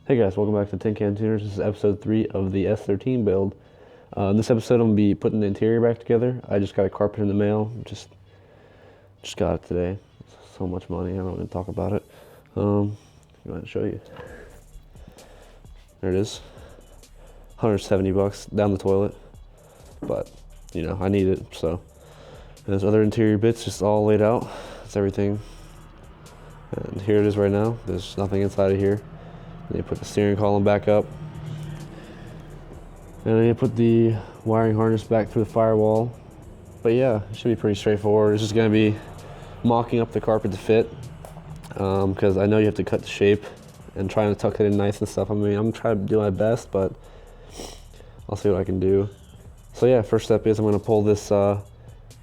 Hey guys, welcome back to Tin Can Tuners. This is episode 3 of the S13 build. In this episode, I'm going to be putting the interior back together. I just got a carpet in the mail. Just got it today. It's so much money. I'm not going to talk about it. I'm going to show you. There it is. 170 bucks down the toilet. But, you know, I need it, so. And there's other interior bits just all laid out. That's everything. And here it is right now. There's nothing inside of here. They put the steering column back up. And they put the wiring harness back through the firewall. But yeah, it should be pretty straightforward. It's just going to be mocking up the carpet to fit. Because I know you have to cut the shape and trying to tuck it in nice and stuff. I mean, I'm trying to do my best, but I'll see what I can do. So yeah, first step is I'm going to pull this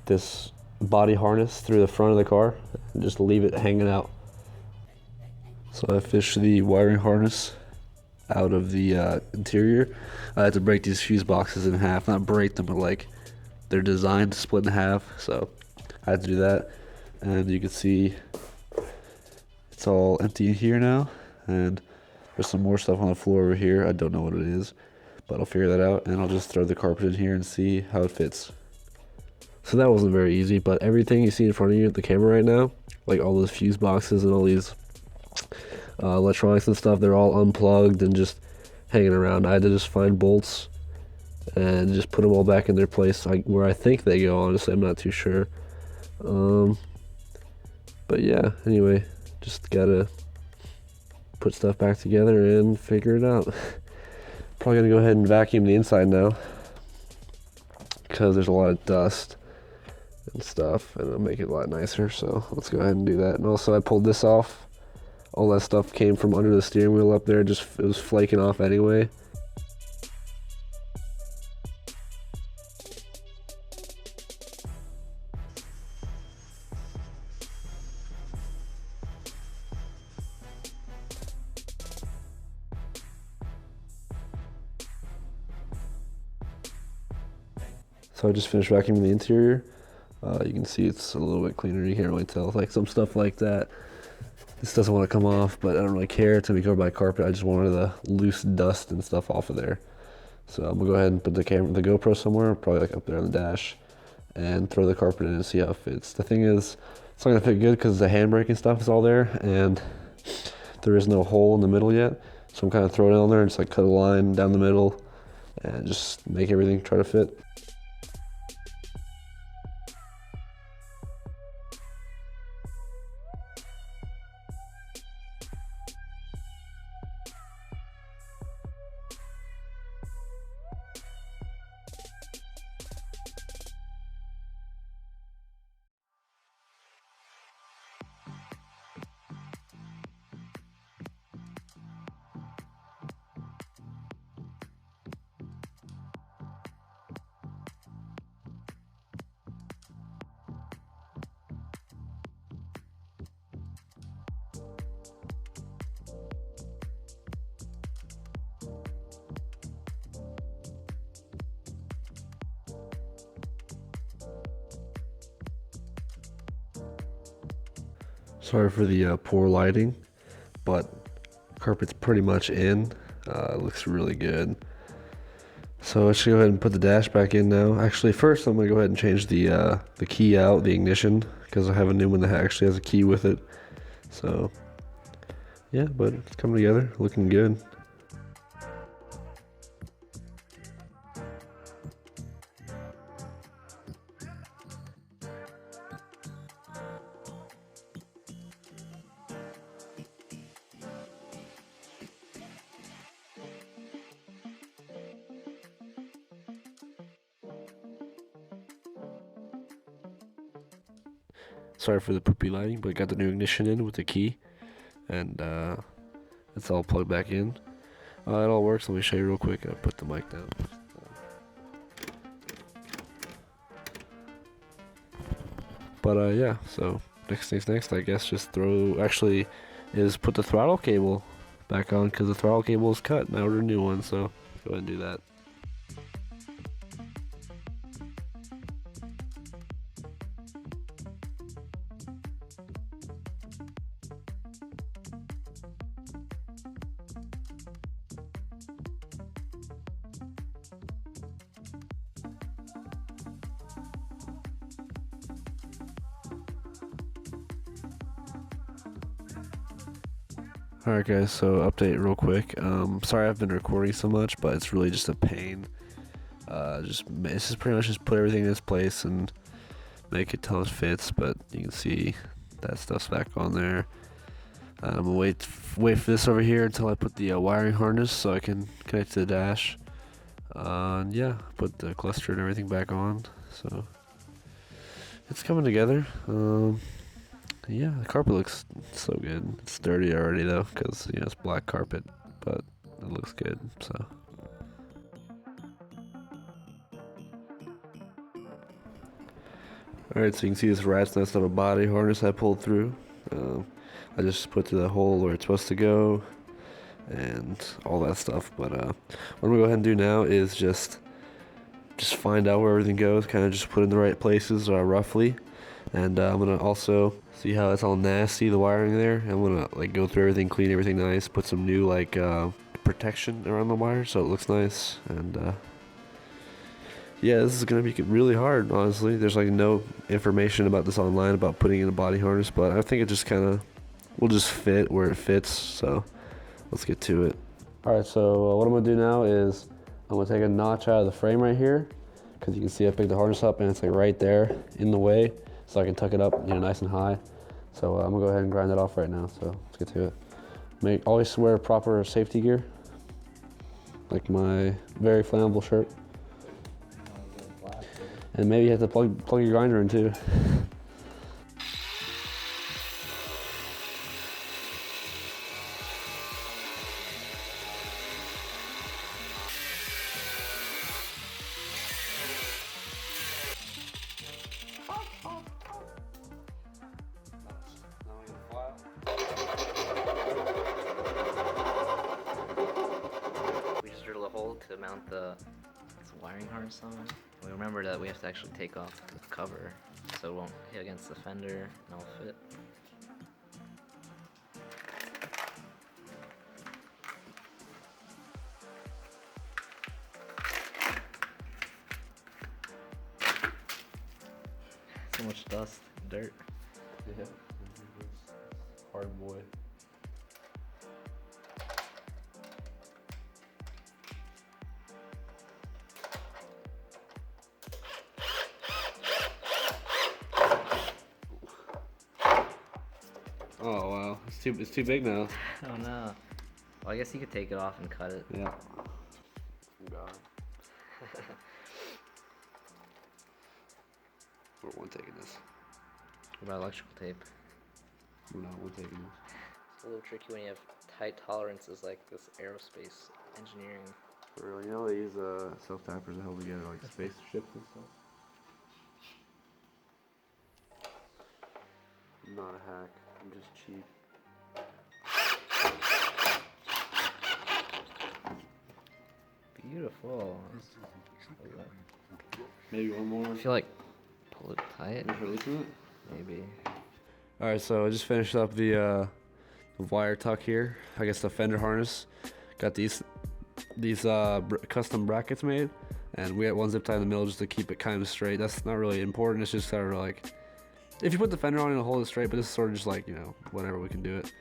this body harness through the front of the car and just leave it hanging out. So I fished the wiring harness out of the interior. I had to break these fuse boxes in half. Not break them, but like they're designed to split in half. So I had to do that. And you can see it's all empty in here now. And there's some more stuff on the floor over here. I don't know what it is, but I'll figure that out. And I'll just throw the carpet in here and see how it fits. So that wasn't very easy, but everything you see in front of you at the camera right now, like all those fuse boxes and all these electronics and stuff, they're all unplugged and just hanging around. I had to just find bolts and just put them all back in their place where I think they go. Honestly, I'm not too sure. But yeah, anyway, just gotta put stuff back together and figure it out. Probably gonna go ahead and vacuum the inside now because there's a lot of dust and stuff, and it'll make it a lot nicer. So let's go ahead and do that. And also, I pulled this off. All that stuff came from under the steering wheel up there. It was flaking off anyway. So I just finished vacuuming the interior. You can see it's a little bit cleaner. You can't really tell. Like some stuff like that. This doesn't want to come off, but I don't really care. It's going to be covered by carpet. I just wanted the loose dust and stuff off of there. So I'm going to go ahead and put the GoPro somewhere, probably like up there on the dash, and throw the carpet in and see how it fits. The thing is, it's not going to fit good because the handbrake and stuff is all there, and there is no hole in the middle yet. So I'm kind of throwing it on there and just like cut a line down the middle and just make everything try to fit. Sorry for the poor lighting, but carpet's pretty much in. It looks really good. So I should go ahead and put the dash back in now. Actually, first I'm gonna go ahead and change the key out, the ignition, because I have a new one that actually has a key with it. So yeah, but it's coming together, looking good. Sorry for the poopy lighting, but got the new ignition in with the key, and it's all plugged back in. It all works. Let me show you real quick. I'll put the mic down. But yeah, so next thing's next, I guess. Just put the throttle cable back on because the throttle cable is cut, and I ordered a new one. So go ahead and do that. Alright guys, so update real quick. Sorry I've been recording so much, but it's really just a pain. It's just pretty much just put everything in its place and make it till it fits, but you can see that stuff's back on there. I'm gonna wait for this over here until I put the wiring harness so I can connect to the dash. And yeah, put the cluster and everything back on. So it's coming together. Yeah, the carpet looks so good. It's dirty already though, because it's black carpet, but it looks good. So. Alright, so you can see this rat's nest of a body harness I pulled through. I just put to the hole where it's supposed to go and all that stuff. But what I'm gonna go ahead and do now is just find out where everything goes, kind of just put in the right places roughly. And I'm gonna also see how it's all nasty, the wiring there. I'm gonna go through everything, clean everything nice, put some new protection around the wire so it looks nice. And yeah, this is gonna be really hard, honestly. There's no information about this online about putting in a body harness, but I think it just will just fit where it fits. So let's get to it. All right, so what I'm gonna do now is I'm gonna take a notch out of the frame right here, because you can see I picked the harness up and it's right there in the way, so I can tuck it up nice and high. So I'm gonna go ahead and grind it off right now. So let's get to it. Always wear proper safety gear, like my very flammable shirt. And maybe you have to plug your grinder in too. We just drilled a hole to mount the wiring harness on it. We remember that we have to actually take off the cover so it won't hit against the fender and it'll fit. So much dust, dirt. Yeah, hard boy. Oh wow, it's too big now. Oh no. Well, I guess you could take it off and cut it. Yeah. God. We're one taking this. What about electrical tape? We're not one taking this. It's a little tricky when you have tight tolerances like this aerospace engineering. For real, they use self-tappers to hold together spaceships and stuff. I'm not a hack, I'm just cheap. Beautiful. Maybe one more. I feel like pull it tight. Maybe. Alright, so I just finished up the wire tuck here. I guess the fender harness. Got these custom brackets made, and we got one zip tie in the middle just to keep it kind of straight. That's not really important. It's just sort of if you put the fender on, it'll hold it straight. But this is sort of just whatever, we can do it.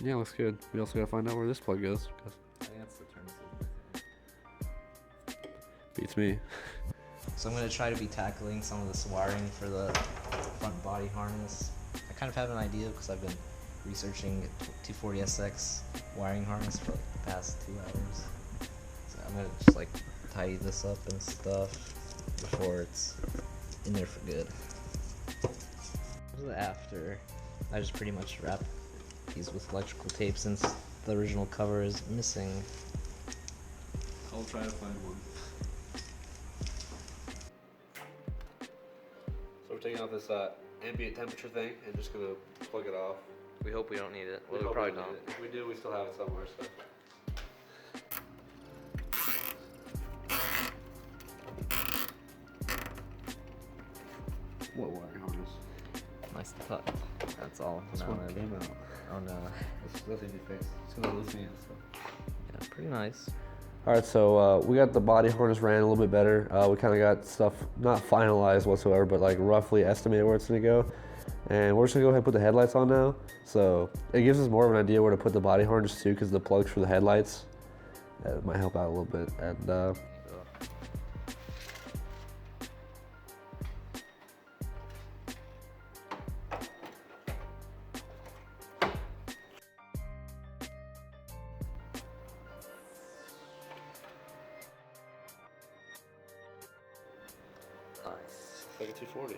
Yeah, looks good. We also gotta find out where this plug goes. I think that's the turn signal. Beats me. So I'm going to try to be tackling some of this wiring for the front body harness. I kind of have an idea because I've been researching 240SX wiring harness for the past 2 hours. So I'm going to just tidy this up and stuff before it's in there for good. After, I just pretty much wrap these with electrical tape since the original cover is missing. I'll try to find one. So we're taking off this ambient temperature thing and just gonna plug it off. We hope we don't need it. Well, we probably don't. If we do, we still have it somewhere. So. What wiring harness? Nice tuck. That's all. This one came out. Oh no. That's easy to fix. It's gonna loosen it. Yeah, pretty nice. All right, so we got the body harness ran a little bit better. We kind of got stuff not finalized whatsoever, but roughly estimated where it's gonna go. And we're just gonna go ahead and put the headlights on now. So it gives us more of an idea where to put the body harness too, because the plugs for the headlights, that might help out a little bit. And Nice. like a 240.